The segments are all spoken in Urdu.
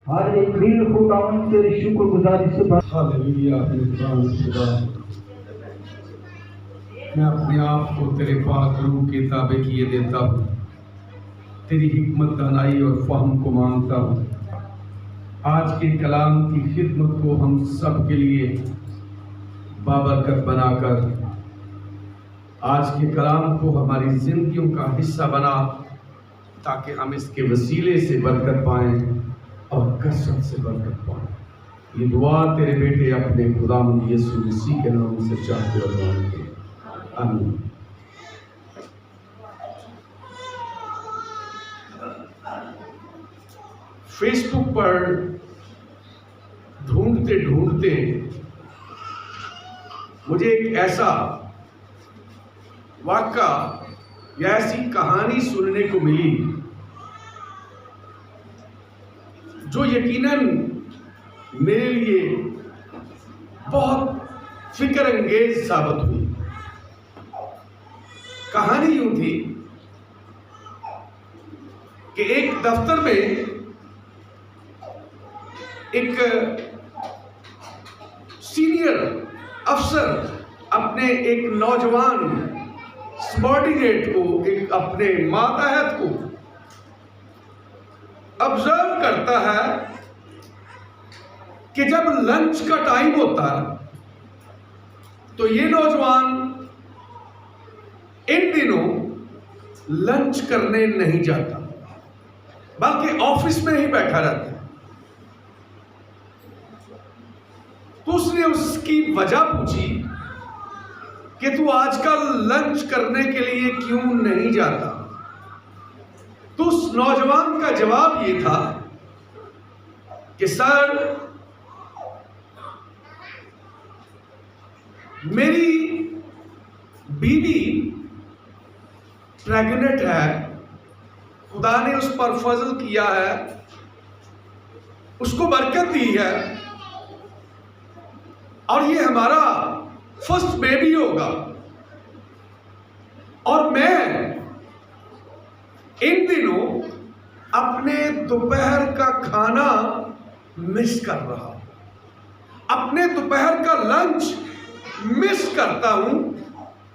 ہر ایک دل خداوند تیری شکر گزاری سے ہاللویا خدا، میں اپنے آپ کو تیرے پاک روح کے تابع کیے دیتا ہوں، تیری حکمت دانائی اور فہم کو مانگتا ہوں۔ آج کے کلام کی خدمت کو ہم سب کے لیے بابرکت بنا کر آج کے کلام کو ہماری زندگیوں کا حصہ بنا، تاکہ ہم اس کے وسیلے سے برکت پائیں اور کثرت سے برکت پائیں۔ یہ دعا تیرے بیٹے اپنے خداوند یسوع مسیح کے نام سے چاہتے اور مانگتے ہیں، آمین۔ فیس بک پر ڈھونڈتے ڈھونڈتے مجھے ایک ایسا واقعہ یا ایسی کہانی سننے کو ملی جو یقیناً میرے لیے بہت فکر انگیز ثابت ہوئی۔ کہانی یوں تھی کہ ایک دفتر میں ایک سینئر افسر اپنے ایک نوجوان سبارڈینیٹ کو، ایک اپنے ماتحت کو آبزرو کرتا ہے کہ جب لنچ کا ٹائم ہوتا ہے تو یہ نوجوان ان دنوں لنچ کرنے نہیں جاتا، بلکہ آفس میں ہی بیٹھا رہتا ہے۔ تو اس نے اس کی وجہ پوچھی کہ تو آج کل لنچ کرنے کے لیے کیوں نہیں جاتا؟ تو اس نوجوان کا جواب یہ تھا کہ سر، میری بیوی پریگننٹ ہے، خدا نے اس پر فضل کیا ہے، اس کو برکت دی ہے، اور یہ ہمارا فرسٹ بیبی ہوگا، اور میں ان دنوں اپنے دوپہر کا کھانا مس کر رہا ہوں، اپنے دوپہر کا لنچ مس کرتا ہوں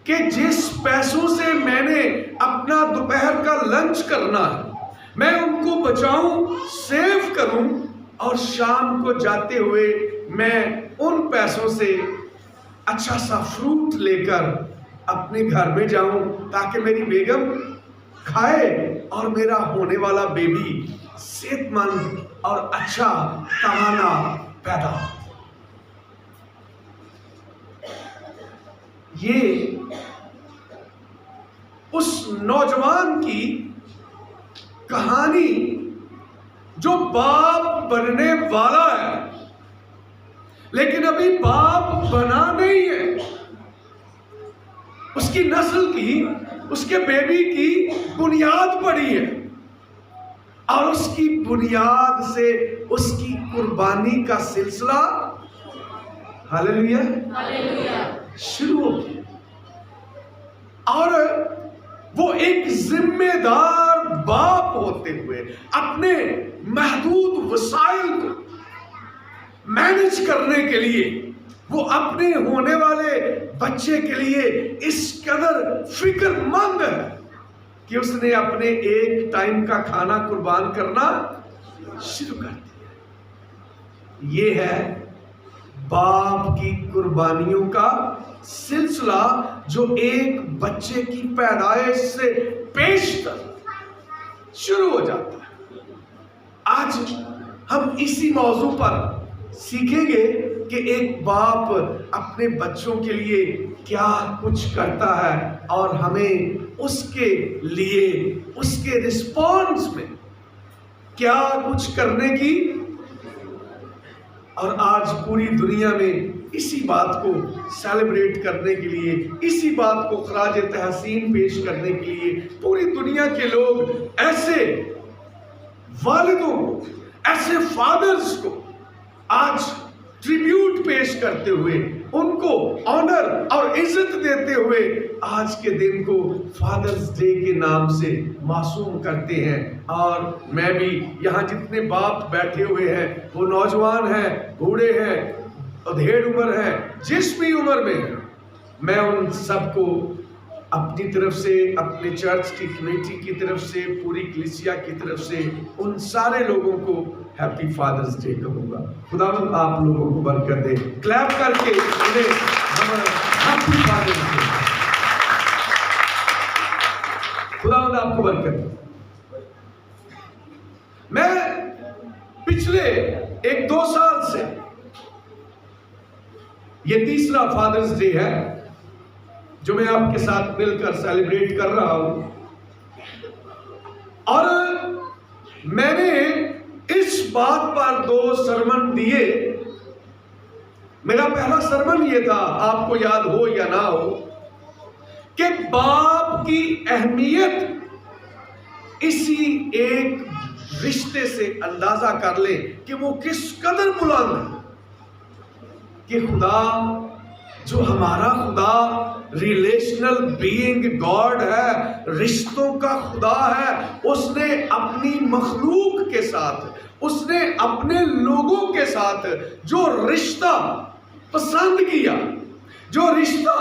کہ جس پیسوں سے میں نے اپنا دوپہر کا لنچ کرنا ہے میں ان کو بچاؤں، سیو کروں، اور شام کو جاتے ہوئے میں ان پیسوں سے اچھا سا فروٹ لے کر اپنے گھر میں جاؤں تاکہ میری بیگم کھائے اور میرا ہونے والا بیبی صحت مند اور اچھا توانا پیدا ہو۔ یہ اس نوجوان کی کہانی جو باپ بننے والا ہے لیکن ابھی باپ بنا نہیں ہے، اس کی نسل کی، اس کے بیبی کی بنیاد پڑی ہے، اور اس کی بنیاد سے اس کی قربانی کا سلسلہ ہاللویا شروع ہو گیا۔ اور وہ ایک ذمہ دار باپ ہوتے ہوئے اپنے محدود وسائل کو مینج کرنے کے لیے وہ اپنے ہونے والے بچے کے لیے اس قدر فکر مند ہے کہ اس نے اپنے ایک ٹائم کا کھانا قربان کرنا شروع کر دیا۔ یہ ہے باپ کی قربانیوں کا سلسلہ جو ایک بچے کی پیدائش سے پیشتر شروع ہو جاتا ہے۔ آج ہم اسی موضوع پر سیکھیں گے کہ ایک باپ اپنے بچوں کے لیے کیا کچھ کرتا ہے اور ہمیں اس کے لیے اس کے رسپانس میں کیا کچھ کرنے کی، اور آج پوری دنیا میں اسی بات کو سیلیبریٹ کرنے کے لیے، اسی بات کو خراج تحسین پیش کرنے کے لیے پوری دنیا کے لوگ ایسے والدوں کو، ایسے فادرز کو آج ٹریبیوٹ پیش کرتے ہوئے, ان کو آنر اور عزت دیتے ہوئے آج کے دن کو فادرز ڈے کے نام سے معصوم کرتے ہیں. اور میں بھی یہاں جتنے باپ بیٹھے ہوئے ہیں, وہ نوجوان ہیں, بوڑھے ہیں, ادھیڑ عمر ہیں, جس بھی عمر میں ہیں, میں ان سب کو اپنی طرف سے, اپنے چرچ کی کمیٹی کی طرف سے, پوری کلیسیا کی طرف سے ان سارے لوگوں کو ہیپی فادرز ڈے کہوں گا. خداوند آپ لوگوں کو برکت دے. کلیپ کر کے انہیں ہیپی فادرز ڈے. خداوند آپ کو برکت دے. میں پچھلے 1-2 سال سے, یہ تیسرا فادرز ڈے ہے جو میں آپ کے ساتھ مل کر سیلیبریٹ کر رہا ہوں, اور میں نے اس بات پر 2 سرمن دیے. میرا پہلا سرمن یہ تھا, آپ کو یاد ہو یا نہ ہو, کہ باپ کی اہمیت اسی ایک رشتے سے اندازہ کر لیں کہ وہ کس قدر بلند ہے. کہ خدا, جو ہمارا خدا ریلیشنل بینگ گاڈ ہے, رشتوں کا خدا ہے, اس نے اپنی مخلوق کے ساتھ, اس نے اپنے لوگوں کے ساتھ جو رشتہ پسند کیا, جو رشتہ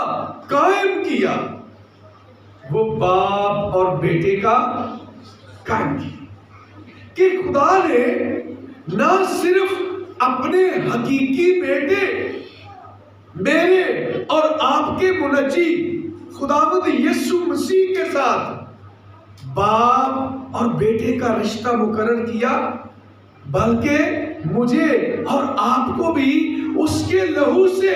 قائم کیا, وہ باپ اور بیٹے کا قائم کیا. کہ خدا نے نہ صرف اپنے حقیقی بیٹے, میرے اور آپ کے منجی خداوند یسوع مسیح کے ساتھ باپ اور بیٹے کا رشتہ مقرر کیا, بلکہ مجھے اور آپ کو بھی اس کے لہو سے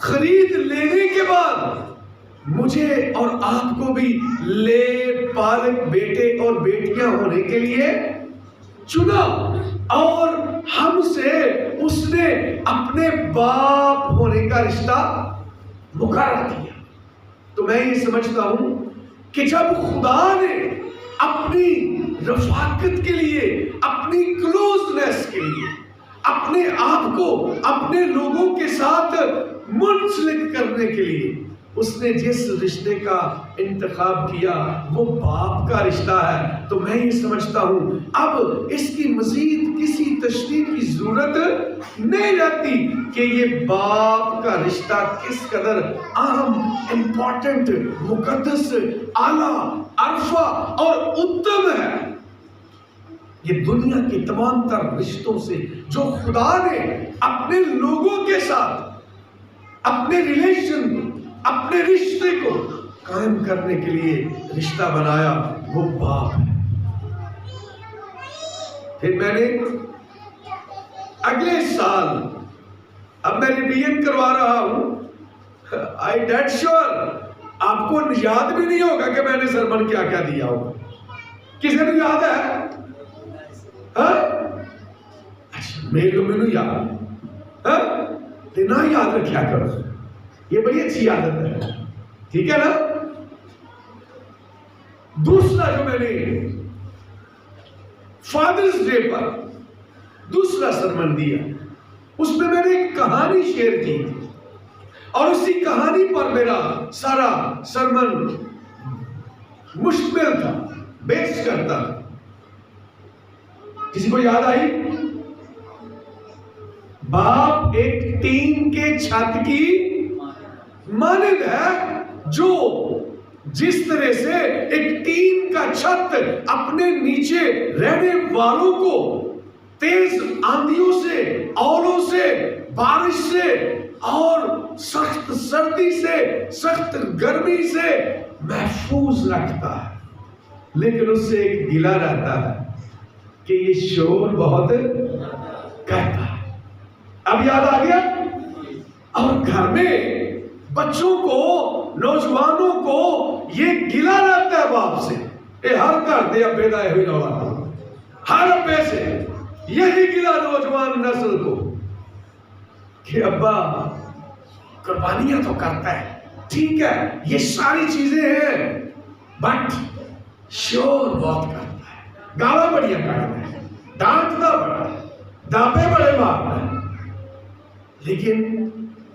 خرید لینے کے بعد مجھے اور آپ کو بھی لے پالک بیٹے اور بیٹیاں ہونے کے لیے چنا, اور ہم سے اس نے اپنے باپ ہونے کا رشتہ مقرر کیا. تو میں یہ سمجھتا ہوں کہ جب خدا نے اپنی رفاقت کے لیے, اپنی کلوزنس کے لیے, اپنے آپ کو اپنے لوگوں کے ساتھ منسلک کرنے کے لیے اس نے جس رشتے کا انتخاب کیا وہ باپ کا رشتہ ہے, تو میں یہ سمجھتا ہوں اب اس کی مزید کسی تشریح کی ضرورت نہیں رہتی کہ یہ باپ کا رشتہ کس قدر اہم, امپورٹنٹ, مقدس, اعلیٰ, عرفہ اور اتم ہے. یہ دنیا کے تمام تر رشتوں سے جو خدا نے اپنے لوگوں کے ساتھ اپنے ریلیشن کو, اپنے رشتے کو قائم کرنے کے لیے رشتہ بنایا, وہ باپ ہے. پھر میں نے اگلے سال, اب میں ریویژن کروا رہا ہوں, آئی ڈیٹ شور آپ کو یاد بھی نہیں ہوگا کہ میں نے سرمن کیا کیا دیا ہوگا. کسی نے یاد ہے؟ میرے کو مینو یاد نہ یاد رکھا کرو, یہ بڑی اچھی عادت ہے, ٹھیک ہے نا. دوسرا جو میں نے فادرز ڈے پر دوسرا سرمن دیا, اس میں میں نے ایک کہانی شیئر کی, اور اسی کہانی پر میرا سارا سرمن مشتمل تھا, بیس کرتا تھا. کسی کو یاد آئی؟ باپ ایک ٹین کے چھت کی مانند ہے, جو جس طرح سے ایک ٹین کا چھت اپنے نیچے رہنے والوں کو تیز آندھیوں سے, اولوں سے, بارش سے اور سخت سردی سے, سخت گرمی سے محفوظ رکھتا ہے, لیکن اس سے ایک گلہ رہتا ہے کہ یہ شور بہت کرتا ہے. اب یاد آ گیا؟ اور گھر میں بچوں کو, نوجوانوں کو یہ گلہ رہتا ہے باپ سے, اے ہر گھر دے ابے دا ہوئی رولا, ہر ابے سے یہی گلہ نوجوان نسل کو کہ ابا قربانیاں تو کرتا ہے, ٹھیک ہے, یہ ساری چیزیں ہیں, بٹ شور بہت کرتا ہے, گالا بڑیاں کرتا ہے, ڈانٹنا بڑا ہے, دابے بڑے مارتا ہے. لیکن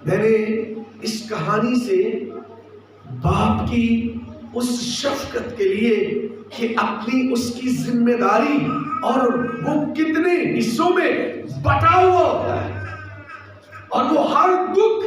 میں نے اس کہانی سے باپ کی اس شفقت کے لیے کہ اپنی اس کی ذمہ داری اور وہ کتنے حصوں میں بٹا ہوا ہوتا ہے اور وہ ہر دکھ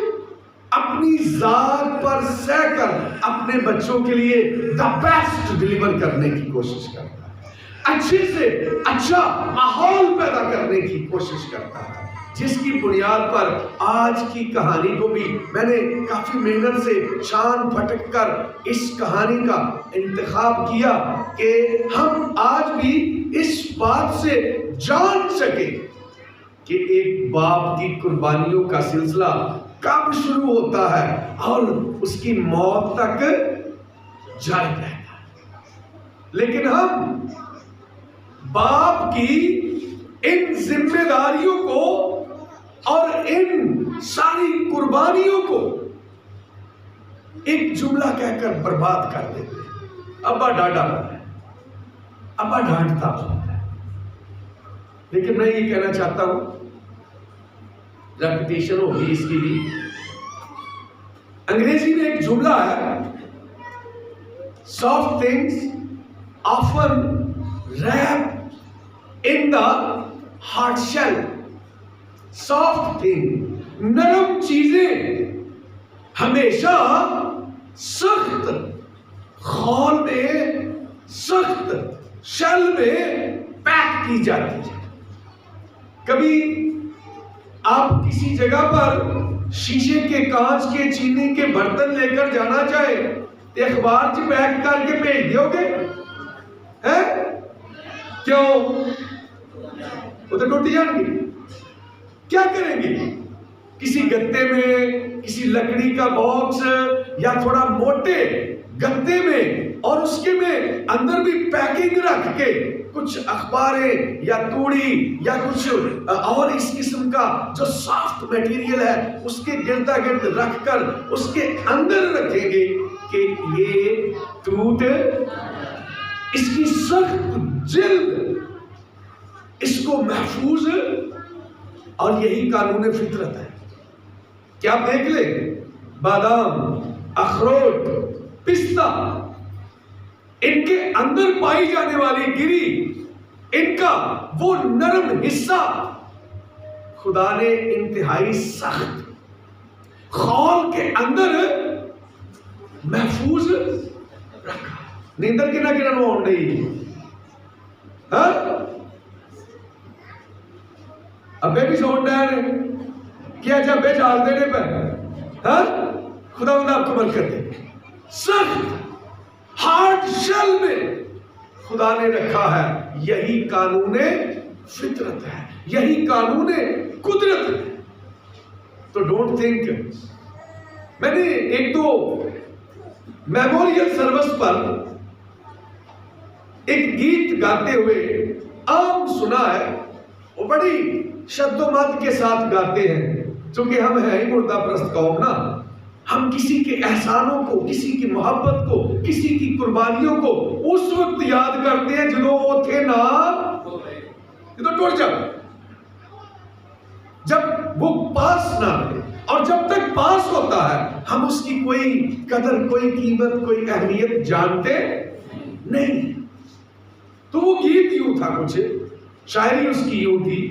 اپنی ذات پر سہ کر اپنے بچوں کے لیے دا بیسٹ ڈیلیور کرنے کی کوشش کرتا ہے، اچھے سے اچھا ماحول پیدا کرنے کی کوشش کرتا ہے، جس کی بنیاد پر آج کی کہانی کو بھی میں نے کافی محنت سے چھان پھٹک کر اس کہانی کا انتخاب کیا کہ ہم آج بھی اس بات سے جان سکیں کہ ایک باپ کی قربانیوں کا سلسلہ کب شروع ہوتا ہے اور اس کی موت تک جاری رہتا ہے۔ لیکن ہم باپ کی ان ذمہ داریوں کو اور ان ساری قربانیوں کو ایک جملہ کہہ کر برباد کر دیتے ہیں۔ ابا ڈاڈا ہوتا ہے، ابا ڈانٹتا ہوتا ہے، لیکن میں یہ کہنا چاہتا ہوں، ریپیٹیشن ہوگی اس کی بھی، انگریزی میں ایک جملہ ہے، soft things often wrap in the hard shell۔ soft thing، نرم چیزیں ہمیشہ سخت خول میں، سخت شل میں پیک کی جاتی ہے۔ کبھی آپ کسی جگہ پر شیشے کے، کانچ کے، چینی کے برتن لے کر جانا چاہے تو اخبار سے پیک کر کے بھیج دیو گے؟ کیوں؟ وہ تو ٹوٹ جائیں گے۔ کیا کریں گے؟ کسی گتے میں، کسی لکڑی کا باکس یا تھوڑا موٹے گتے میں، اور اس کے میں اندر بھی پیکنگ رکھ کے کچھ اخباریں یا توڑی یا کچھ اور اس قسم کا جو سافٹ میٹیریل ہے اس کے گردا گرد رکھ کر اس کے اندر رکھیں گے کہ یہ ٹوٹ، اس کی سخت جلد اس کو محفوظ، اور یہی قانون فطرت ہے کہ آپ دیکھ لیں بادام، اخروٹ، پستہ، ان کے اندر پائی جانے والی گری، ان کا وہ نرم حصہ خدا نے انتہائی سخت خول کے اندر محفوظ رکھا۔ نیندر کی نہ گرن وہ نہیں، ابے بھی سوٹ ڈائر کیا جب بے جال دینے پر خدا آپ کو برکت دے۔ سخت ہارڈ شل میں خدا نے رکھا ہے، یہی قانون فطرت ہے، یہی قانون قدرت ہے۔ تو ڈونٹ تھنک، میں نے ایک دو میموریل سروس پر ایک گیت گاتے ہوئے عام سنا ہے، وہ بڑی شد و مد کے ساتھ گاتے ہیں، چونکہ ہم ہیں ہی مردہ پرست قوم نا، ہم کسی کے احسانوں کو، کسی کی محبت کو، کسی کی قربانیوں کو اس وقت یاد کرتے ہیں جب وہ تھے نا، یہ تو ٹوٹ جب وہ پاس نہ رہے، اور جب تک پاس ہوتا ہے ہم اس کی کوئی قدر، کوئی قیمت، کوئی اہمیت جانتے نہیں۔ تو وہ گیت یوں تھا، کچھ شاعری اس کی یوں تھی،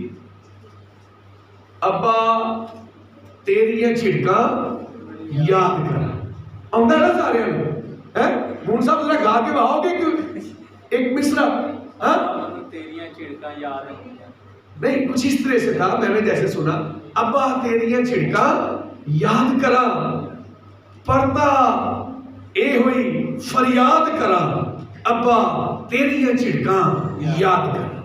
ابا تیریاں چھڑکاں یاد کرا۔ آمدہ نہ سارے مون صاحب ذرا گا کے بہاؤ گے ایک مصرع؟ تیریاں چھڑکاں یاد نہیں، کچھ اس طرح سے تھا، میں نے جیسے سنا، ابا تیریاں چھڑکاں یاد کرا، پردہ اے ہوئی فریاد کرا، ابا تیریاں چھڑکاں یاد کرا۔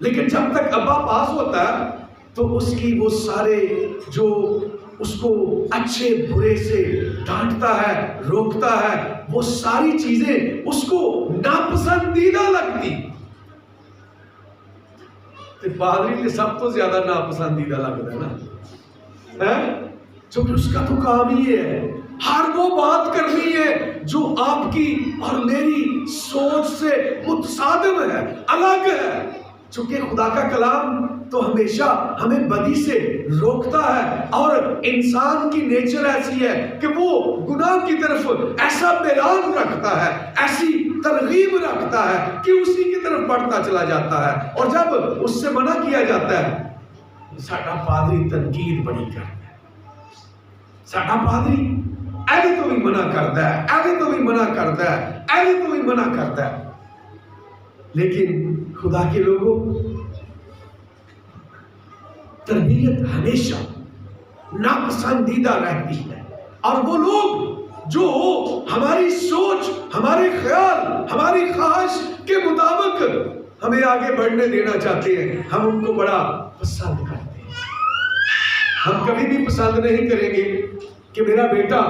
لیکن جب تک ابا پاس ہوتا ہے تو اس کی وہ سارے جو اس کو اچھے برے سے ڈانٹتا ہے، روکتا ہے، وہ ساری چیزیں اس کو ناپسندیدہ لگتی۔ پادری نے سب تو زیادہ ناپسندیدہ لگتا ہے نا، چونکہ اس کا تو کام ہی ہے ہر وہ بات کرنی ہے جو آپ کی اور میری سوچ سے متصادم ہے، الگ ہے، چونکہ خدا کا کلام تو ہمیشہ ہمیں بدی سے روکتا ہے، اور انسان کی نیچر ایسی ہے کہ وہ گناہ کی طرف ایسا میلان رکھتا ہے، ایسی ترغیب رکھتا ہے کہ اسی کی طرف بڑھتا چلا جاتا ہے. اور جب اس سے منع کیا جاتا ہے، ساڈا پادری تنقید بڑی کرتا ہے، ساڈا پادری ایویں تو بھی منع کرتا ہے، ایویں تو بھی منع کرتا ہے، ایویں تو بھی منع کرتا ہے. لیکن خدا کے لوگوں، تربیت ہمیشہ ناپسندیدہ رہتی ہے، اور وہ لوگ جو ہماری سوچ، ہمارے خیال، ہماری خواہش کے مطابق ہمیں آگے بڑھنے دینا چاہتے ہیں، ہم ان کو بڑا پسند کرتے ہیں. ہم کبھی بھی پسند نہیں کریں گے کہ میرا بیٹا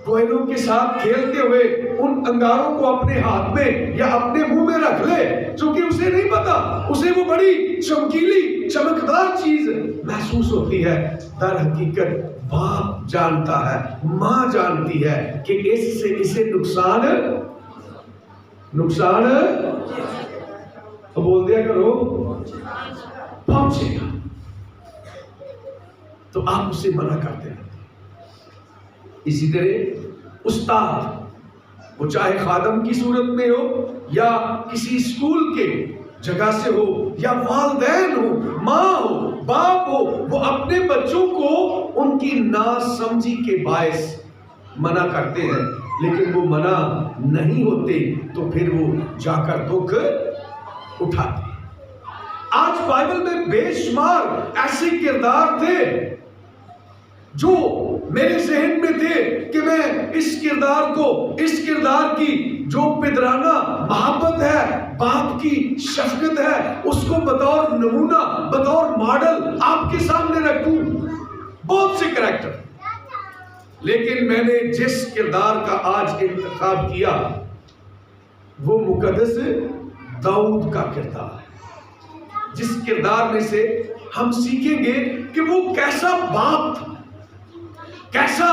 کوئلوں کے ساتھ کھیلتے ہوئے ان انگاروں کو اپنے ہاتھ میں یا اپنے منہ میں رکھ لے، چونکہ اسے نہیں پتا، اسے وہ بڑی چمکیلی چمکدار چیز محسوس ہوتی ہے. در حقیقت باپ جانتا ہے، ماں جانتی ہے کہ اس سے اسے نقصان بول دیا کرو پہنچے گا. تو آپ اسے منع کرتے ہیں. اسی طرح استاد، وہ چاہے خادم کی صورت میں ہو یا کسی اسکول کے جگہ سے ہو یا والدین ہو، ماں ہو، باپ ہو، وہ اپنے بچوں کو ان کی ناسمجھی کے باعث منع کرتے ہیں، لیکن وہ منع نہیں ہوتے تو پھر وہ جا کر دکھ اٹھاتے ہیں. آج بائبل میں بے شمار ایسے کردار تھے جو میرے ذہن میں تھے کہ میں اس کردار کی جو پدرانہ محبت ہے، باپ کی شفقت ہے، اس کو بطور نمونہ، بطور ماڈل آپ کے سامنے رکھوں. بہت سے کریکٹر، لیکن میں نے جس کردار کا آج انتخاب کیا وہ مقدس داؤد کا کردار ہے، جس کردار میں سے ہم سیکھیں گے کہ وہ کیسا باپ تھا، کیسا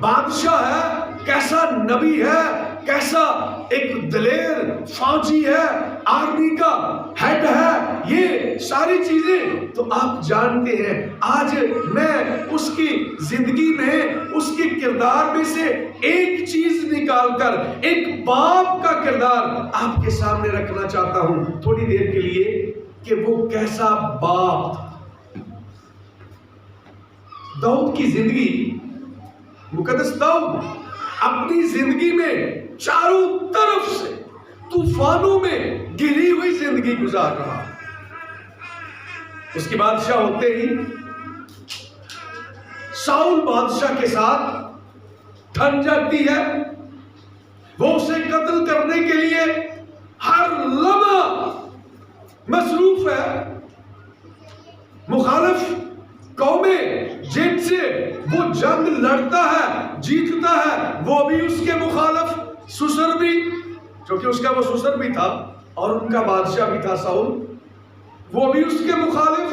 بادشاہ ہے، کیسا نبی ہے، کیسا ایک دلیر فوجی ہے، آرمی کا ہیڈ ہے. یہ ساری چیزیں تو آپ جانتے ہیں. آج میں اس کی زندگی میں، اس کے کردار میں سے ایک چیز نکال کر ایک باپ کا کردار آپ کے سامنے رکھنا چاہتا ہوں تھوڑی دیر کے لیے، کہ وہ کیسا باپ تھا. داؤد کی زندگی، مقدس داؤد اپنی زندگی میں چاروں طرف سے طوفانوں میں گھری ہوئی زندگی گزار رہا. اس کی بادشاہ ہوتے ہی ساؤل بادشاہ کے ساتھ ٹھن جاتی ہے. وہ اسے قتل کرنے کے لیے ہر لمحہ مصروف ہے. مخالف قومیں جن سے وہ جنگ لڑتا ہے، جیتتا ہے، وہ بھی اس کے مخالف، سسر بھی، کیونکہ اس کا وہ سسر بھی تھا اور ان کا بادشاہ بھی تھا ساؤل، وہ بھی اس کے مخالف.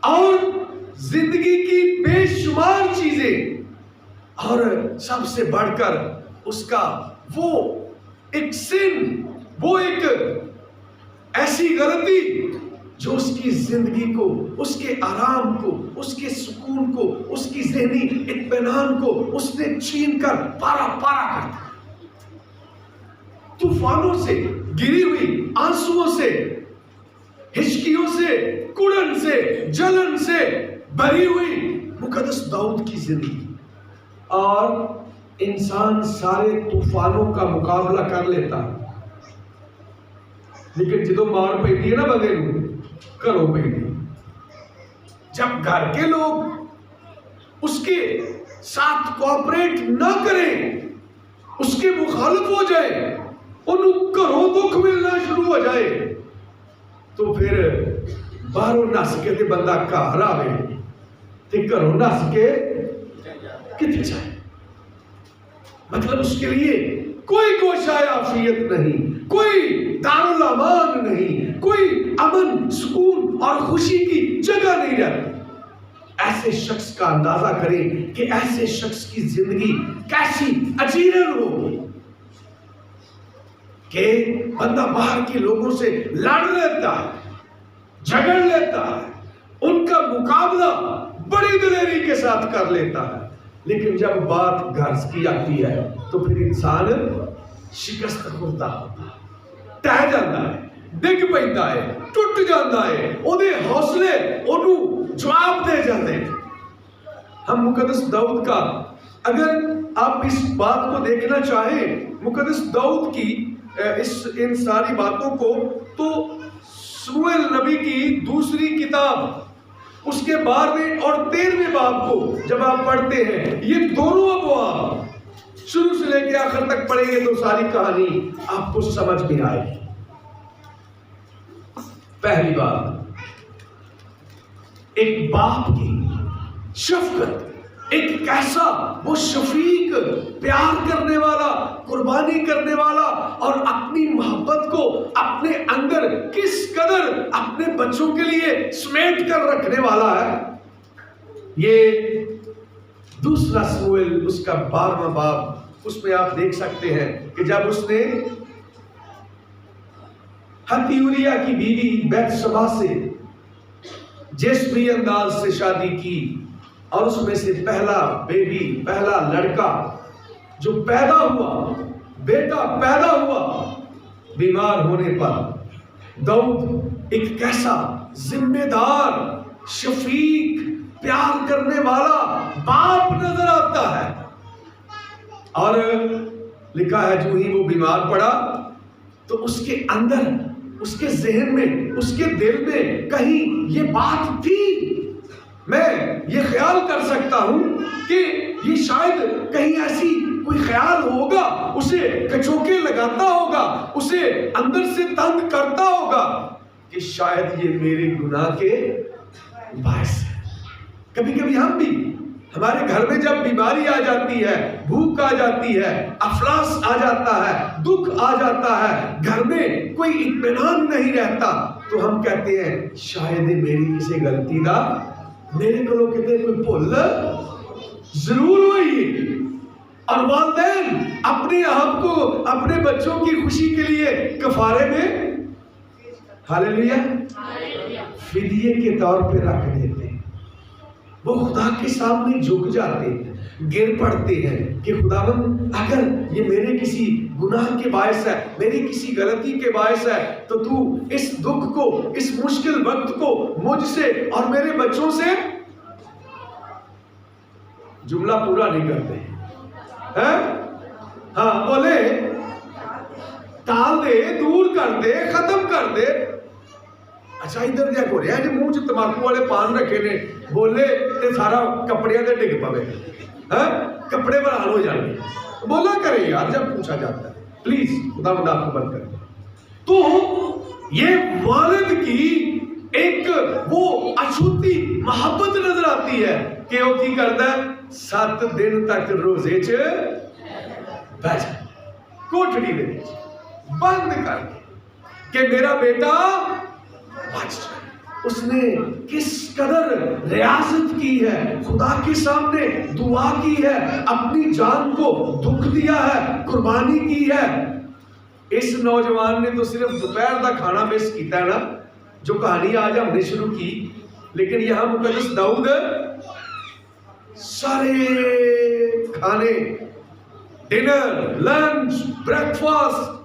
اور زندگی کی بے شمار چیزیں، اور سب سے بڑھ کر اس کا وہ ایک سن، وہ ایک ایسی غلطی جو اس کی زندگی کو، اس کے آرام کو، اس کے سکون کو، اس کی ذہنی اطمینان کو اس نے چھین کر پارا پارا کر دیا. طوفانوں سے گری ہوئی، آنسوؤں سے، ہچکیوں سے، کڑن سے، جلن سے بھری ہوئی مقدس داؤد کی زندگی. اور انسان سارے طوفانوں کا مقابلہ کر لیتا، لیکن جدو مار پہ نا بندے نو کرو پہ، جب گھر کے لوگ اس کے ساتھ کوآپریٹ نہ کریں، اس کے مخالف ہو جائے، انہوں گھروں دکھ ملنا شروع ہو جائے، تو پھر باہروں نس کے تے بندہ گھر آوے تے گھروں نس کے کتنے جائے. مطلب اس کے لیے کوئی گوشائے عافیت نہیں، کوئی دارالامان نہیں، کوئی امن، سکون اور خوشی کی جگہ نہیں رہتی. ایسے شخص کا اندازہ کریں کہ ایسے شخص کی زندگی کیسی اجیرن ہوگی کہ بندہ باہر کے لوگوں سے لڑ لیتا ہے، جھگڑ لیتا ہے، ان کا مقابلہ بڑی دلیری کے ساتھ کر لیتا ہے، لیکن جب بات گھر کی آتی ہے تو پھر انسان شکست ہوتا ہوتا ٹہ جاتا ہے، ڈگ پیندا ہے، ٹوٹ جاتا ہے، اودے حوصلے اونوں جواب دے جاتے ہیں۔ ہم مقدس داؤد کا اگر آپ اس بات کو دیکھنا چاہیں، مقدس داؤد کی ان ساری باتوں کو، تو سموئیل نبی کی دوسری کتاب اس کے 12ویں اور 13ویں باب کو جب آپ پڑھتے ہیں، یہ دونوں ابواب شروع سے لے کے آخر تک پڑھیں گے تو ساری کہانی آپ کو سمجھ میں آئے گی۔ پہلی بات، ایک باپ کی شفقت، ایک کیسا وہ شفیق، پیار کرنے والا، قربانی کرنے والا، اور اپنی محبت کو اپنے اندر کس قدر اپنے بچوں کے لیے سمیٹ کر رکھنے والا ہے۔ یہ دوسرا سموئیل اس کا 12واں باب، اس میں آپ دیکھ سکتے ہیں کہ جب اس نے ہتی اوریا کی بیوی بیت شبا سے جسمی انداز سے شادی کی، اور اس میں سے پہلا بیبی، پہلا لڑکا جو پیدا ہوا، بیٹا پیدا ہوا، بیمار ہونے پر داؤد ایک کیسا ذمہ دار، شفیق، پیار کرنے والا باپ نظر آتا ہے۔ اور لکھا ہے جو ہی وہ بیمار پڑا تو اس کے اندر، اس کے ذہن میں، اس کے دل میں کہیں یہ بات تھی۔ میں یہ خیال کر سکتا ہوں کہ یہ شاید کہیں ایسی کوئی خیال ہوگا، اسے کچوکے لگاتا ہوگا، اسے اندر سے تنگ کرتا ہوگا کہ شاید یہ میرے گناہ کے باعث ہے۔ کبھی کبھی ہم بھی، ہمارے گھر میں جب بیماری آ جاتی ہے، بھوک آ جاتی ہے، افلاس آ جاتا ہے، دکھ آ جاتا ہے، گھر میں کوئی اطمینان نہیں رہتا، تو ہم کہتے ہیں شاید میری کسی غلطی دا میرے کو کہتے کوئی بھول ضرور ہوئی۔ اور والدین اپنے آپ کو اپنے بچوں کی خوشی کے لیے کفارے میں ہاللیلویا فدیے کے طور پہ رکھ دیتے ہیں۔ وہ خدا کے سامنے جھک جاتے ہیں، گر پڑتے ہیں کہ خداوند اگر یہ میرے کسی گناہ کے باعث ہے، میری کسی غلطی کے باعث ہے، تو تو اس دکھ کو، اس مشکل وقت کو مجھ سے اور میرے بچوں سے، جملہ پورا نہیں کرتے ہاں بولے ٹال دے، دور کر دے، ختم کر دے۔ اچھا ادھر دیکھو رہا ہے جو منہ چ تمباکو والے پان رکھے نے، بولے تے سارا کپڑے دے ڈگ پوے، کپڑے برحال ہو جائیں گے۔ بولا کرے یار جب پوچھا جاتا ہے، پلیز خدا مند آپ کو بند کریں۔ تو یہ والد کی ایک وہ اچھوتی محبت نظر آتی ہے کہ وہ کی کرتا ہے، 7 دن تک روزے چ بیٹھ کوٹڑی دے بند کر کے کہ میرا بیٹا بچ جائے۔ اس نے کس قدر ریاضت کی ہے، خدا کے سامنے دعا کی ہے، اپنی جان کو دکھ دیا ہے، قربانی کی ہے۔ اس نوجوان نے تو صرف دوپہر کا کھانا مس کیتا ہے نا، جو کہانی آج ہم نے شروع کی، لیکن یہاں مقدس داؤد سارے کھانے، ڈنر، لنچ، بریک فاسٹ،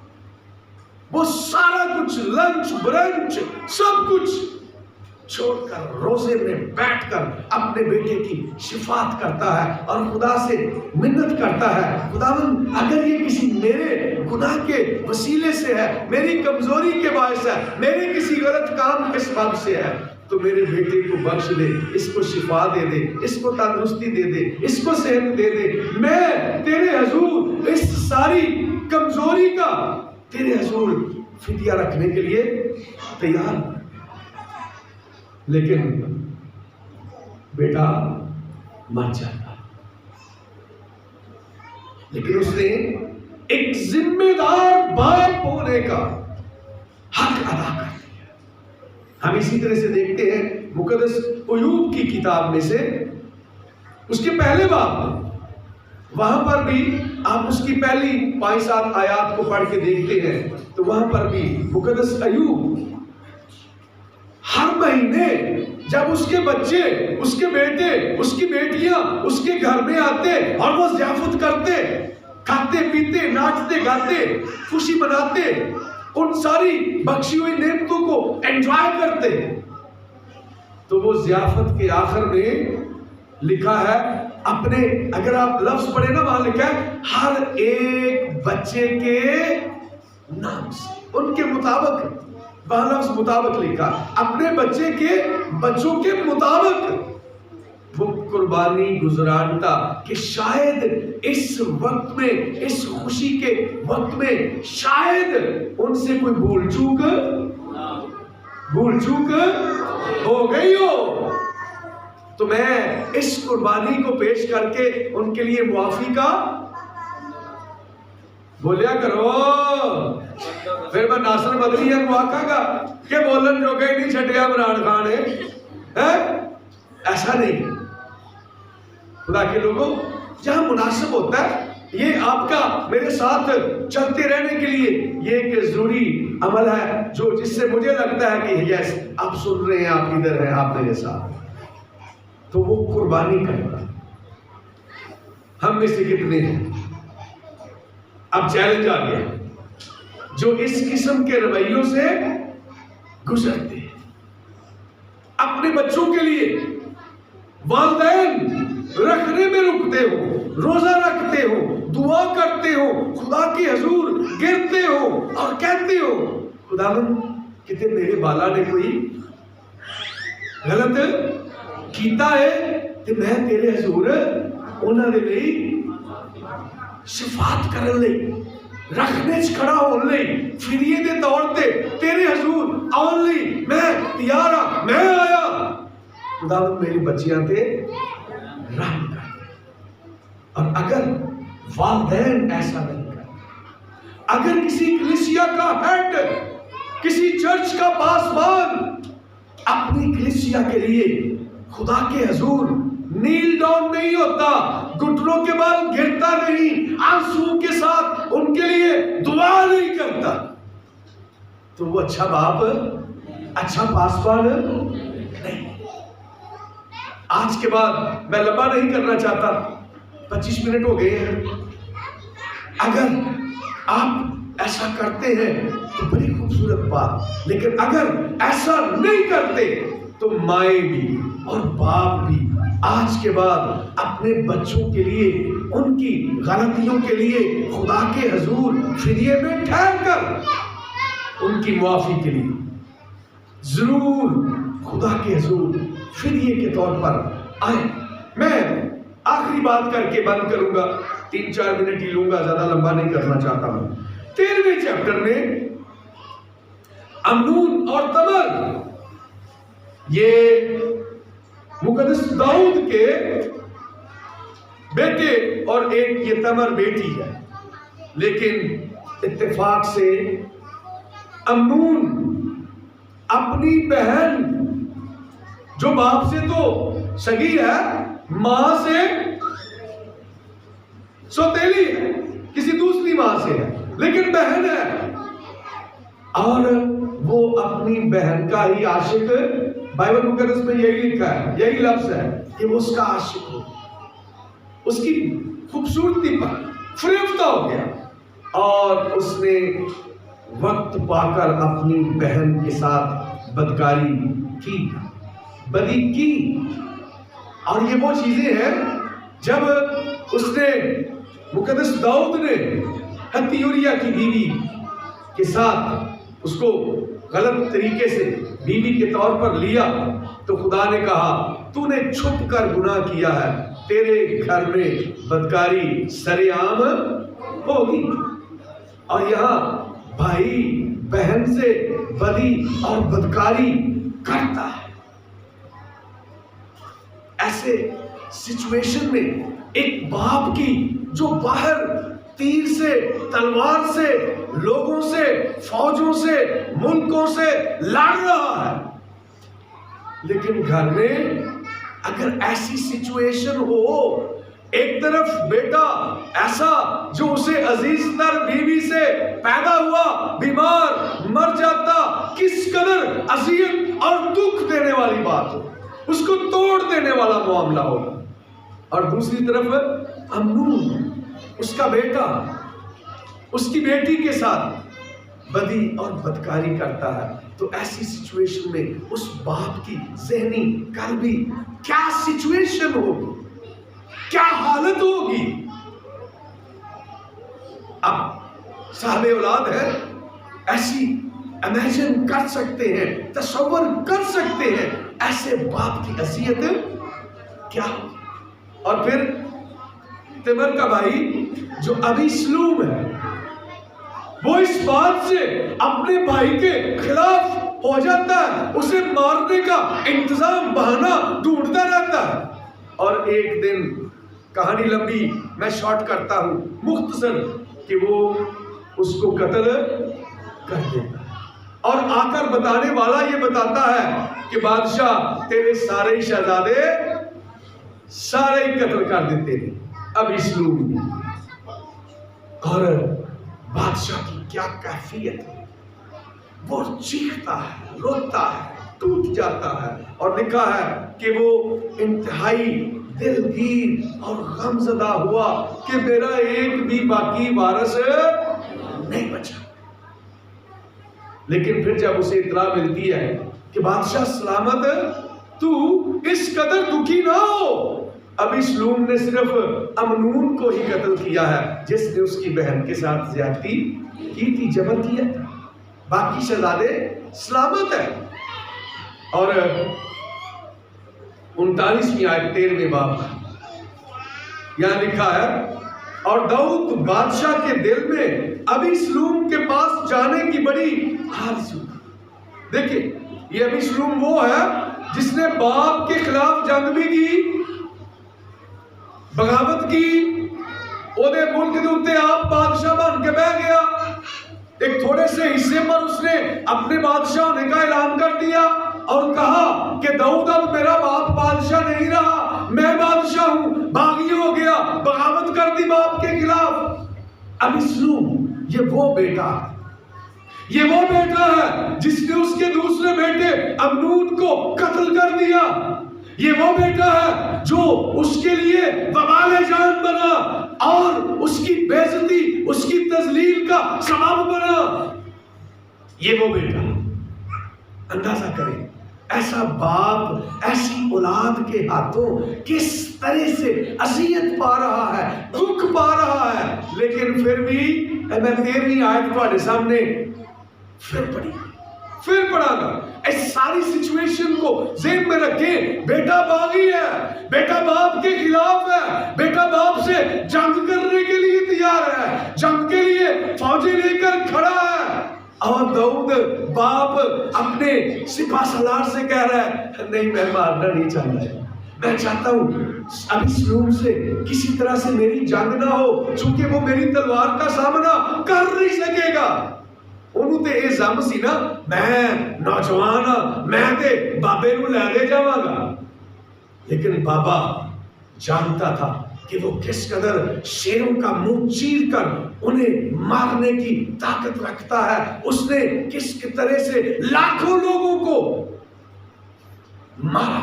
وہ سارا کچھ، لنچ، برنچ، سب کچھ چھوڑ کر روزے میں بیٹھ کر اپنے بیٹے کی شفاعت کرتا ہے اور خدا سے منت کرتا ہے، خداوند اگر یہ کسی میرے گناہ کے وسیلے سے ہے، میری کمزوری کے باعث ہے، میرے کسی غلط کام کے سبب سے ہے، تو میرے بیٹے کو بخش دے، اس کو شفا دے دے، اس کو تندرستی دے دے، اس کو صحت دے دے۔ میں تیرے حضور اس ساری کمزوری کا تیرے حضور فدیہ رکھنے کے لیے تیار ہوں۔ لیکن بیٹا مر جاتا، لیکن اس نے ایک ذمہ دار باپ ہونے کا حق ادا کر دیا۔ ہم اسی طرح سے دیکھتے ہیں مقدس ایوب کی کتاب میں سے اس کے پہلے باب میں، وہاں پر بھی آپ اس کی پہلی 5-7 آیات کو پڑھ کے دیکھتے ہیں تو وہاں پر بھی مقدس ایوب ہر مہینے جب اس کے بچے، اس کے بیٹے، اس کی بیٹیاں اس کے گھر میں آتے اور وہ ضیافت کرتے، کھاتے پیتے ناچتے گاتے خوشی مناتے، ان ساری بخشی ہوئی نعمتوں کو انجوائے کرتے، تو وہ ضیافت کے آخر میں لکھا ہے اپنے، اگر آپ لفظ پڑھیں نا وہاں لکھا ہے ہر ایک بچے کے نام سے، ان کے مطابق، وہاں لفظ مطابق لکھا، اپنے بچے کے بچوں کے مطابق وہ قربانی گزرانتا کہ شاید اس وقت میں، اس خوشی کے وقت میں شاید ان سے کوئی بھول چوک ہو گئی ہو، تو میں اس قربانی کو پیش کر کے ان کے لیے معافی کا بولیا کرو، پھر میں ناصر مدنی ہے آکھا گا کہ بولن جو گئی نہیں چھٹیا عمران خان ہے، ایسا نہیں۔ خدا کے لوگوں، جہاں مناسب ہوتا ہے، یہ آپ کا میرے ساتھ چلتے رہنے کے لیے یہ ایک ضروری عمل ہے جو جس سے مجھے لگتا ہے کہ یس آپ سن رہے ہیں، آپ ادھر ہیں، آپ میرے ساتھ، تو وہ قربانی کرتا۔ ہم میں سے کتنے ہیں، اب چیلنج آ گیا، جو اس قسم کے رویوں سے گزرتے ہیں، اپنے بچوں کے لیے والدین رکھنے میں رکتے ہو، روزہ رکھتے ہو، دعا کرتے ہو، خدا کے حضور گرتے ہو اور کہتے ہو خداوند کتے میرے بالا نے کوئی غلط کیتا ہے کہ میں تیرے حضور انہوں نے لئی شفاعت کرن لئی، رکھنے کھڑا ہون لئی، فریے دے طور تے تیرے حضور آن لئی میں تیار ہاں، میں آیا، خداوند میری بچیاں تے رحم کر۔ اور اگر والدین ایسا نہیں کرتے، اگر کسی کلیسیا کا ہیڈ، کسی چرچ کا پاسبان اپنی کلیسیا کے لیے خدا کے حضور نیل ڈاؤن نہیں ہوتا، گھٹنوں کے بال گرتا نہیں، آنسو کے ساتھ ان کے لیے دعا نہیں کرتا، تو وہ اچھا باپ، اچھا پاسبان نہیں۔ آج کے بعد میں لمبا نہیں کرنا چاہتا، 25 منٹ ہو گئے ہیں، اگر آپ ایسا کرتے ہیں تو بڑی خوبصورت بات، لیکن اگر ایسا نہیں کرتے تو مائیں بھی اور باپ بھی آج کے بعد اپنے بچوں کے لیے، ان کی غلطیوں کے لیے خدا کے حضور فریے میں ٹھہر کر ان کی معافی کے لیے ضرور خدا کے حضور فریے کے طور پر آئیں۔ میں آخری بات کر کے بند کروں گا، 3-4 منٹ ہی لوں گا، زیادہ لمبا نہیں کرنا چاہتا ہوں۔ 13ویں چیپٹر میں امنون اور تمر، یہ مقدس داؤد کے بیٹے اور ایک یہ تمر بیٹی ہے، لیکن اتفاق سے امنون اپنی بہن جو باپ سے تو سگی ہے، ماں سے سوتیلی ہے، کسی دوسری ماں سے ہے لیکن بہن ہے، اور وہ اپنی بہن کا ہی عاشق، بائبل مقدس میں یہی لکھا ہے، یہی لفظ ہے کہ وہ اس کا عاشق ہو، اس کی خوبصورتی پر فریفتہ ہو گیا، اور اس نے وقت پا کر اپنی بہن کے ساتھ بدکاری کی، بدی کی۔ اور یہ وہ چیزیں ہیں جب اس نے مقدس داؤد نے ہتی یوریا کی بیوی کے ساتھ اس کو غلط طریقے سے بیوی کے طور پر لیا، تو خدا نے کہا تو نے چھپ کر گناہ کیا ہے، تیرے گھر میں بدکاری سر عام ہوگی۔ اور یہاں بھائی بہن سے بدی اور بدکاری کرتا ہے۔ ایسے سچویشن میں ایک باپ کی جو باہر تیر سے، تلوار سے، لوگوں سے، فوجوں سے، ملکوں سے لڑ رہا ہے، لیکن گھر میں اگر ایسی سچویشن ہو، ایک طرف بیٹا ایسا جو اسے عزیز تر بیوی سے پیدا ہوا بیمار مر جاتا، کس قدر اذیت اور دکھ دینے والی بات ہو، اس کو توڑ دینے والا معاملہ ہوگا. اور دوسری طرف امنون اس کا بیٹا اس کی بیٹی کے ساتھ بدی اور بدکاری کرتا ہے. تو ایسی سچویشن میں اس باپ کی ذہنی قلبی کیا سچویشن ہوگی، کیا حالت ہوگی؟ اب صاحب اولاد ہے، ایسی امیجن کر سکتے ہیں، تصور کر سکتے ہیں ایسے باپ کی اذیت کیا ہوگی. اور پھر تمر کا بھائی جو ابھی سلوم ہے، وہ اس بات سے اپنے بھائی کے خلاف ہو جاتا ہے، اسے مارنے کا انتظام بہانہ ڈھونڈتا رہتا ہے. اور ایک دن، کہانی لمبی میں شارٹ کرتا ہوں مختصر، کہ وہ اس کو قتل کر دیتا ہے. اور آ کر بتانے والا یہ بتاتا ہے کہ بادشاہ تیرے سارے ہی شہزادے سارے ہی قتل کر دیتے ہیں اب اس لوگ میں. اور بادشاہ کی کیا کیفیت ہے، وہ چیختا ہے، روتا ہے، ٹوٹ جاتا ہے. اور لکھا ہے کہ وہ انتہائی دلگیر اور غمزدہ ہوا کہ میرا ایک بھی باقی وارث نہیں بچا. لیکن پھر جب اسے اطلاع ملتی ہے کہ بادشاہ سلامت، تو اس قدر دکھی نہ ہو، ابھی سلوم نے صرف امنون کو ہی قتل کیا ہے جس نے اس کی بہن کے ساتھ زیادتی کی تھی، جبر کیا تھا. باقی شہزادے سلامت ہے. اور 39ویں آیت 13ویں باب یہاں لکھا ہے، اور داؤد بادشاہ کے دل میں ابھی سلوم کے پاس جانے کی بڑی آرزو. دیکھیں یہ ابھی سلوم وہ ہے جس نے باپ کے خلاف جنگ بھی کی، بغاوت کی، اودے ملک کے اوتے آپ بادشاہ بن کے بیٹھ گیا. ایک تھوڑے سے حصے پر اس نے اپنے بادشاہ ہونے کا اعلان کر دیا اور کہا کہ داؤد اب میرا باپ بادشاہ نہیں رہا، میں بادشاہ ہوں. باغی ہو گیا، بغاوت کر دی باپ کے خلاف. اب اسلوم یہ وہ بیٹا ہے جس نے اس کے دوسرے بیٹے امنون کو قتل کر دیا. یہ وہ بیٹا ہے جو اس کے لیے وبال جان بنا اور اس کی بے عزتی، اس کی تذلیل کا سبب بنا. یہ وہ بیٹا. اندازہ کریں ایسا باپ ایسی اولاد کے ہاتھوں کس طرح سے اذیت پا رہا ہے، دکھ پا رہا ہے. لیکن پھر بھی میں 13ویں آیت تمہارے سامنے پھر پڑھا گا. اس ساری سچویشن کو ذہن میں رکھیں. بیٹا باغی ہے، بیٹا باپ کے خلاف ہے، بیٹا باپ سے جنگ کرنے کے لیے تیار ہے، جنگ کے لیے فوجیں لے کر کھڑا ہے. اور داؤد باپ اپنے سپاہ سالار سے کہہ رہا ہے نہیں میں مارنا نہیں چاہتا ہے، میں چاہتا ہوں ابھی سلوم سے کسی طرح سے میری جنگ نہ ہو، چونکہ وہ میری تلوار کا سامنا کر نہیں سکے گا. انہوں تے اے زم سی نا، میں نوجوان ہاں، میں تے بابے نو لے جاواں گا. لیکن بابا جانتا تھا کہ وہ کس قدر شیروں کا منہ چیر کر انہیں مارنے کی طاقت رکھتا ہے. اس نے کس طرح سے لاکھوں لوگوں کو مارا.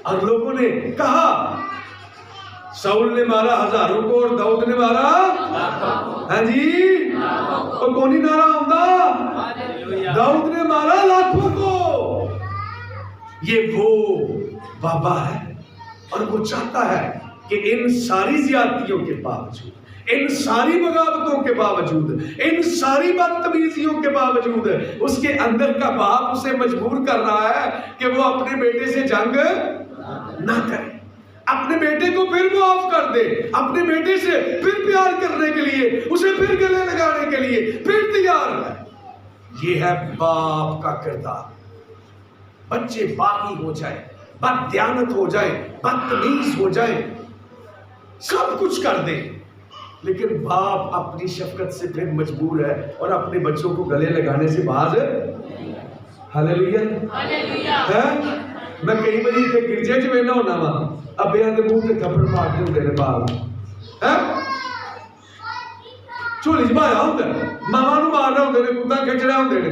اور لوگوں نے کہا ساؤل نے مارا ہزاروں کو اور داؤد نے مارا ہاں جی تو کونی نارا ہوتا، داؤد نے مارا لاکھوں کو. یہ وہ بابا ہے اور وہ چاہتا ہے کہ ان ساری زیادتیوں کے باوجود، ان ساری بغاوتوں کے باوجود، ان ساری بدتمیزیوں کے باوجود اس کے اندر کا باپ اسے مجبور کر رہا ہے کہ وہ اپنے بیٹے سے جنگ نہ کرے، اپنے بیٹے کو پھر معاف کر دے، اپنے بیٹے سے پھر پیار کرنے کے لیے، اسے پھر گلے لگانے کے لیے پھر تیار ہے. یہ ہے باپ کا کردار. بچے باغی ہو جائے، بد دیانت ہو جائے، بدتمیز ہو جائے، سب کچھ کر دے، لیکن باپ اپنی شفقت سے پھر مجبور ہے اور اپنے بچوں کو گلے لگانے سے باز ہاللیلویہ ہے. میں کئی باری تے گرجے چ وینا ہونا وا ابے دے منہ تے تھپڑ مارتے ہوندے نے بال چولی چ پایا ہوندا، ماما نو مارنا ہوندے نے، کتا کھچڑا ہوندے نے.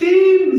3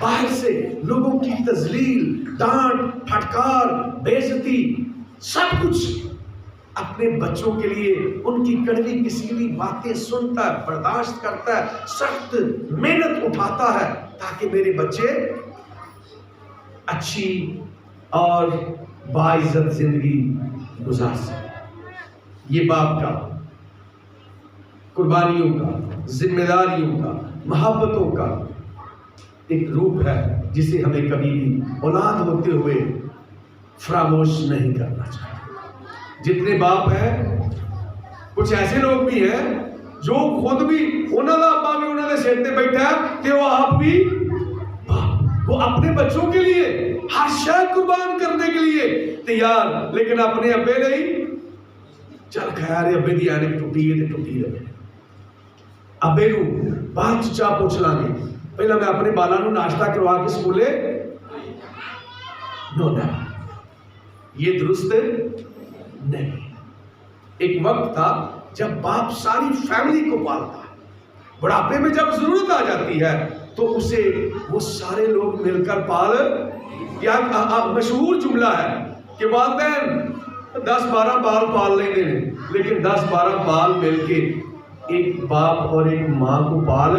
باہر سے لوگوں کی تذلیل، ڈانٹ، پھٹکار، بے عزتی، سب کچھ اپنے بچوں کے لیے ان کی کڑوی کسیلی باتیں سنتا ہے، برداشت کرتا ہے، سخت محنت اٹھاتا ہے تاکہ میرے بچے اچھی اور باعزت زندگی گزار سکیں۔ یہ باپ کا قربانیوں کا، ذمہ داریوں کا، محبتوں کا ایک روپ ہے جسے ہمیں کبھی بھی اولاد ہوتے ہوئے فراموش نہیں کرنا چاہیے۔ جتنے باپ ہیں، کچھ ایسے لوگ بھی ہیں جو خود بھی انہوں نے ابا بھی انہوں نے سر تے بیٹھا ہے کہ وہ آپ بھی وہ اپنے بچوں کے لیے ہر شے قربان کرنے کے لیے تیار، لیکن اپنے ابے نہیں چل خیر ابے دی اینک ٹوٹی ہے تو ٹوٹی رہے، ابے نو بعد چا پوچھ لاں گے، پہلا میں اپنے بالا نو ناشتہ کروا کے سکولے نو نہ، یہ درست نہیں۔ ایک وقت تھا جب باپ ساری فیملی کو پالتا ہے، بڑھاپے میں جب ضرورت آ جاتی ہے تو اسے وہ سارے لوگ مل کر پال، یا مشہور جملہ ہے کہ والدین 10-12 بال پال لیں گے، لیکن 10-12 بال مل کے ایک باپ اور ایک ماں کو پال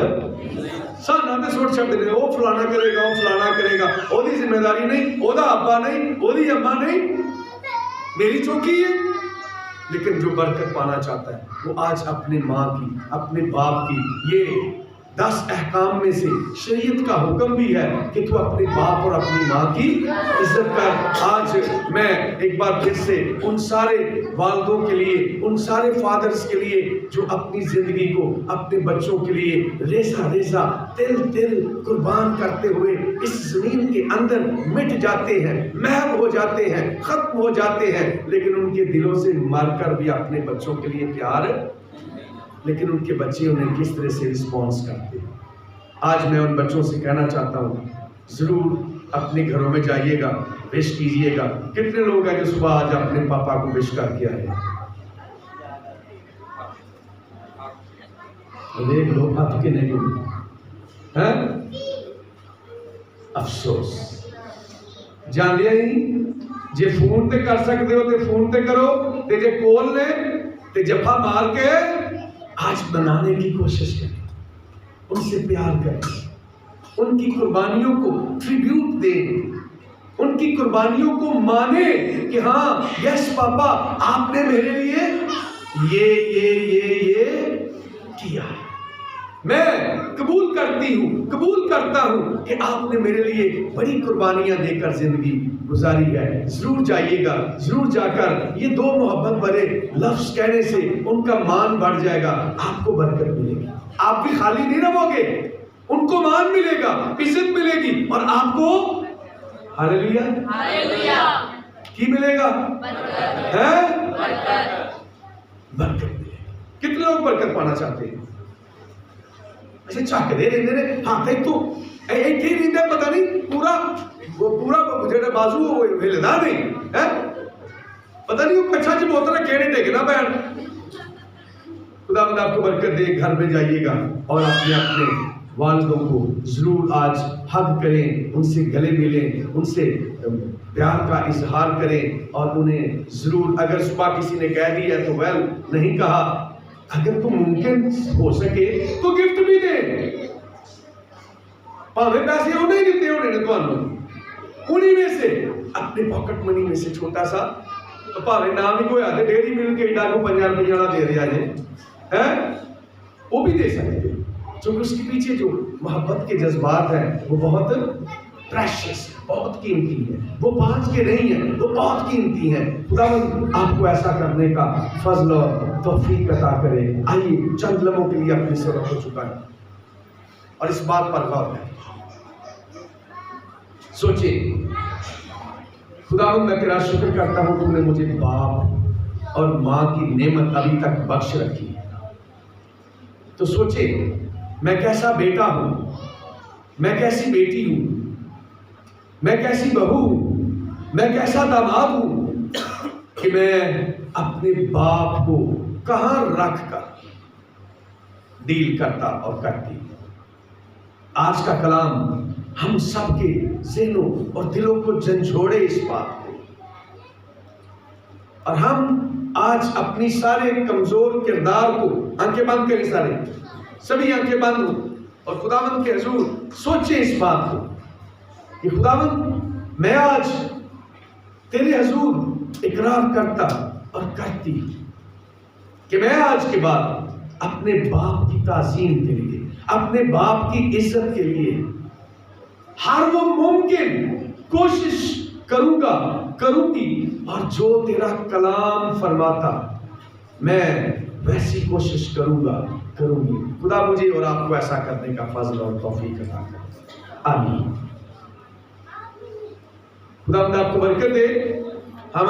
سانا دے سوٹ چھڑ دے، وہ فلانا کرے گا، وہ فلانا کرے گا، وہ دی ذمہ داری نہیں، وہ دا ابا نہیں، وہ دی اماں نہیں، میری چوکی ہے۔ لیکن جو برکت پانا چاہتا ہے وہ آج اپنے ماں کی، اپنے باپ کی، یہ 10 احکام میں سے شریعت کا حکم بھی ہے کہ تو اپنے باپ اور اپنی ماں کی عزت کر۔ آج میں ایک بار پھر سے ان سارے والدوں کے لیے، ان سارے فادرز کے لیے جو اپنی زندگی کو اپنے بچوں کے لیے ریزہ ریزہ تل تل قربان کرتے ہوئے اس زمین کے اندر مٹ جاتے ہیں، محو ہو جاتے ہیں، ختم ہو جاتے ہیں، لیکن ان کے دلوں سے مر کر بھی اپنے بچوں کے لیے پیار، لیکن ان کے بچے انہیں کس طرح سے رسپانس کرتے ہیں۔ آج میں ان بچوں سے کہنا چاہتا ہوں، ضرور اپنے گھروں میں جائیے گا، وش کیجئے گا۔ کتنے لوگ ہیں جو صبح آج اپنے پاپا کو وش کر کے آئے؟ دیکھ لو آپ کے نہیں ہیں، افسوس جان لیا ہی جے فون تے کر سکتے ہو تے فون تے کرو، تے جے کول نے تے جفا مار کے آج بنانے کی کوشش کریں، ان سے پیار کریں، ان کی قربانیوں کو ٹریبیوٹ دیں، ان کی قربانیوں کو مانیں کہ ہاں یس پاپا آپ نے میرے لیے یہ کیا ہے، میں قبول کرتی ہوں، قبول کرتا ہوں کہ آپ نے میرے لیے بڑی قربانیاں دے کر زندگی گزاری ہے۔ ضرور جائیے گا، ضرور جا کر یہ 2 محبت بھرے لفظ کہنے سے ان کا مان بڑھ جائے گا، آپ کو برکت ملے گی، آپ بھی خالی نہیں رہو گے، ان کو مان ملے گا، عزت ملے گی، اور آپ کو ہاللیلویا کی ملے گا؟ برکت ملے گی۔ کتنے لوگ برکت پانا چاہتے ہیں؟ ایسے چاک دے رہے ہیں، ہاں تھے تو ایک ہی رہتا ہے، پتہ نہیں پورا جڑا بازو وہ ہلدا نہیں ہے، پتہ نہیں وہ کچھا جب ہوتا ہے کیڑے ٹیکنا پہن۔ خدا بند آپ کو برکت دے، گھر میں جائیے گا اور اپنے والدوں کو ضرور آج حق کریں، ان سے گلے ملیں، ان سے پیار کا اظہار کریں، اور انہیں ضرور اگر صبح کسی نے کہہ دیا ہے تو ویل نہیں کہا، اگر تو ممکن ہو سکے تو گفٹ بھی دیں، پاوے پیسے وہ نہیں دیتے ہونے نے تو انہی میں سے اپنے پاکٹ منی میں سے چھوٹا سا پاوے نام ہی کوئی آتے 1.5 مل کے ایڈا کو 50 روپیہ دے دیا جائے، وہ بھی دے سکتے ہیں، چونکہ اس کے پیچھے جو محبت کے جذبات ہیں وہ بہت پریشیس ہے، بہت قیمتی ہے، وہ 5 کے نہیں ہیں، وہ بہت قیمتی ہیں۔ خداوند آپ کو ایسا کرنے کا فضل اور توفیق عطا کرے۔ آئیے چند لمحوں کے لیے اپنی سر ہو چکا ہے اور اس بات پر غور کریں، سوچیں، خداوند میں تیرا شکر کرتا ہوں تو نے مجھے باپ اور ماں کی نعمت ابھی تک بخش رکھی ہے، تو سوچیں میں کیسا بیٹا ہوں، میں کیسی بیٹی ہوں، میں کیسی بہو ہوں، میں کیسا داماد ہوں کہ میں اپنے باپ کو کہاں رکھ کر ڈیل کرتا اور کرتی۔ آج کا کلام ہم سب کے ذہنوں اور دلوں کو جھنجھوڑے اس بات کو، اور ہم آج اپنی سارے کمزور کردار کو، آنکھیں بند کریں، سبھی آنکھیں بند ہوں، اور خداوند کے حضور سوچیں اس بات کو کہ خداوند میں آج تیرے حضور اقرار کرتا اور کرتی کہ میں آج کے بعد اپنے باپ کی تعظیم کے لیے، اپنے باپ کی عزت کے لیے ہر وہ ممکن کوشش کروں گی، اور جو تیرا کلام فرماتا میں ویسی کوشش کروں گی۔ خدا مجھے اور آپ کو ایسا کرنے کا فضل اور توفیق عطا کرے، آمین۔ خدا آپ کو برکت دے۔ ہم